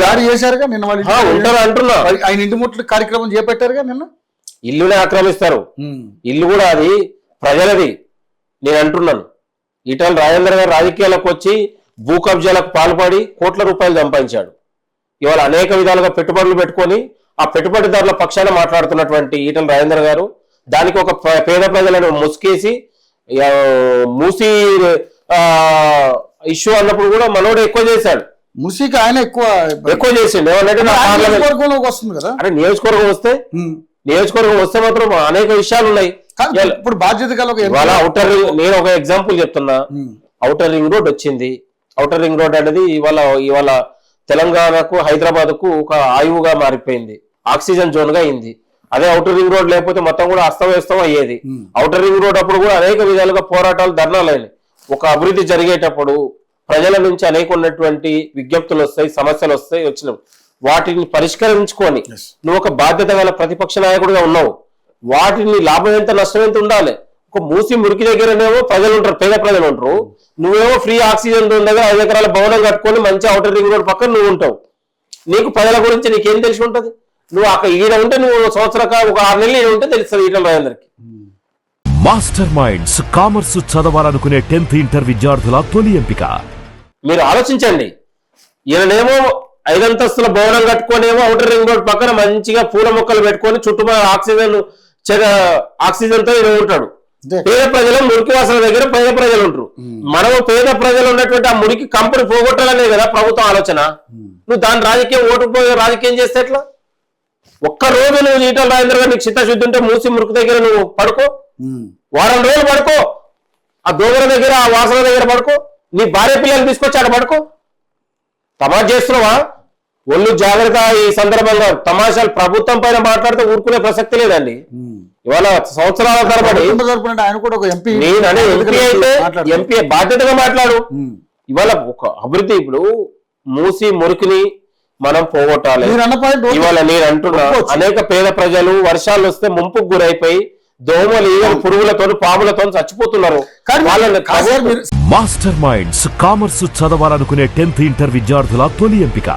దాడి చేశారుగా నిన్న వాళ్ళు ఉంటారు అంటున్నా. ఆయన ఇంటి ముట్టడి కార్యక్రమం చేపట్టారుగా నిన్న. ఇల్లునే ఆక్రమిస్తారు, ఇల్లు కూడా అది ప్రజలది. నేను అంటున్నాను, ఈటల రాజేందర్ గారు రాజకీయాలకు వచ్చి భూ కబ్జాలకు పాల్పడి కోట్ల రూపాయలు సంపాదించాడు. ఇవాళ అనేక విధాలుగా పెట్టుబడులు పెట్టుకొని ఆ పెట్టుబడిదారుల పక్షాన మాట్లాడుతున్నటువంటి ఈటల రాజేందర్ గారు దానికి ఒక పేద ప్రజలను ముసుకేసి మూసి ఇష్యూ అన్నప్పుడు కూడా మనోడు ఎక్కువ చేశాడు. మూసీకి ఆయన ఎక్కువ చేసిండు. వస్తుంది కదా. అంటే నియోజకవర్గం వస్తే మాత్రం అనేక విషయాలు ఉన్నాయి. ఇప్పుడు బాధ్యత గల ఔటర్ రింగ్, నేను ఒక ఎగ్జాంపుల్ చెప్తున్నా. ఔటర్ రింగ్ రోడ్ వచ్చింది. ఔటర్ రింగ్ రోడ్ అనేది ఇవాళ తెలంగాణకు హైదరాబాద్ కు ఒక ఆయువుగా మారిపోయింది, ఆక్సిజన్ జోన్ గా అయింది. అదే ఔటర్ రింగ్ రోడ్ లేకపోతే మొత్తం కూడా అస్తవ్యస్తం అయ్యేది. ఔటర్ రింగ్ రోడ్ అప్పుడు కూడా అనేక విధాలుగా పోరాటాలు, ధర్నాలు అయినాయి. ఒక అభివృద్ధి జరిగేటప్పుడు ప్రజల నుంచి అనేక ఉన్నటువంటి విజ్ఞప్తులు వస్తాయి, సమస్యలు వస్తాయి. వాటిని పరిష్కరించుకొని నువ్వు ఒక బాధ్యత గల ప్రతిపక్ష నాయకుడిగా ఉన్నావు. వాటిని లాభం ఎంత నష్టం ఎంత ఉండాలి. ఒక మూసి మురికి దగ్గరనేమో ప్రజలు ఉంటారు, పేద ప్రజలు ఉంటారు. నువ్వేమో ఫ్రీ ఆక్సిజన్ దగ్గర 5 ఎకరాల భవనం కట్టుకొని మంచి ఔటర్ రింగ్ రోడ్ పక్కన నువ్వు ఉంటావు. నీకు ప్రజల గురించి నీకేం తెలిసి ఉంటుంది? నువ్వు అక్కడ ఈడ ఉంటే నువ్వు సంవత్సరం ఒక 6 నెలలు ఈడ ఉంటే తెలుస్తుంది ఈటల రాజేందర్కి. మాస్టర్ మైండ్స్ కామర్స్ చదవాలనుకునే 10th ఇంటర్ విద్యార్థుల తొలి ఎంపిక. మీరు ఆలోచించండి, ఈయననేమో 5 అంతస్తుల భవనం కట్టుకొనేమో ఔటర్ రింగ్ రోడ్ పక్కన మంచిగా పూల మొక్కలు పెట్టుకొని చుట్టుపక్కల ఆక్సిజన్ తో ఈయన ఉంటాడు. పేద ప్రజలు మురికి వాసన దగ్గర పేద ప్రజలు ఉంటారు. మనము పేద ప్రజలు ఉన్నటువంటి ఆ మురికి కంపెనీ పోగొట్టాలనే కదా ప్రభుత్వం ఆలోచన. నువ్వు దాని రాజకీయం చేస్తే ఎట్లా? ఒక్కరోజు నువ్వు ఈటల రాజేందర్ గారు నీకు చిత్తశుద్ధి ఉంటే మూసి మురికి దగ్గర నువ్వు పడుకో, వారం రోజులు పడుకో, ఆ దోమల దగ్గర ఆ వాసన దగ్గర పడుకో, నీ భార్య పిల్లలు తీసుకొచ్చి ఆడ పడుకో. తమాషా చేస్తున్నావా? ఒళ్ళు జాగ్రత్త. ఈ సందర్భంగా తమాషాలు ప్రభుత్వం పైన మాట్లాడితే ఊరుకునే ప్రసక్తి లేదండి. ఇవాళ సంవత్సరాల తరబడి ఎంపీ బాధ్యతగా మాట్లాడు. ఇవాళ ఒక అభివృద్ధి, ఇప్పుడు మూసి మురికిని మనం పోగొట్టాలి. ఇవాళ నేను అంటున్నా, అనేక పేద ప్రజలు వర్షాలు వస్తే ముంపుకు గురైపోయి దోమలు, ఈగలు, పురుగులతో, పాములతో చచ్చిపోతున్నారు. మాస్టర్ మైండ్స్ కామర్స్ చదవాలనుకునే 10th ఇంటర్ విద్యార్థుల తొలి ఎంపిక.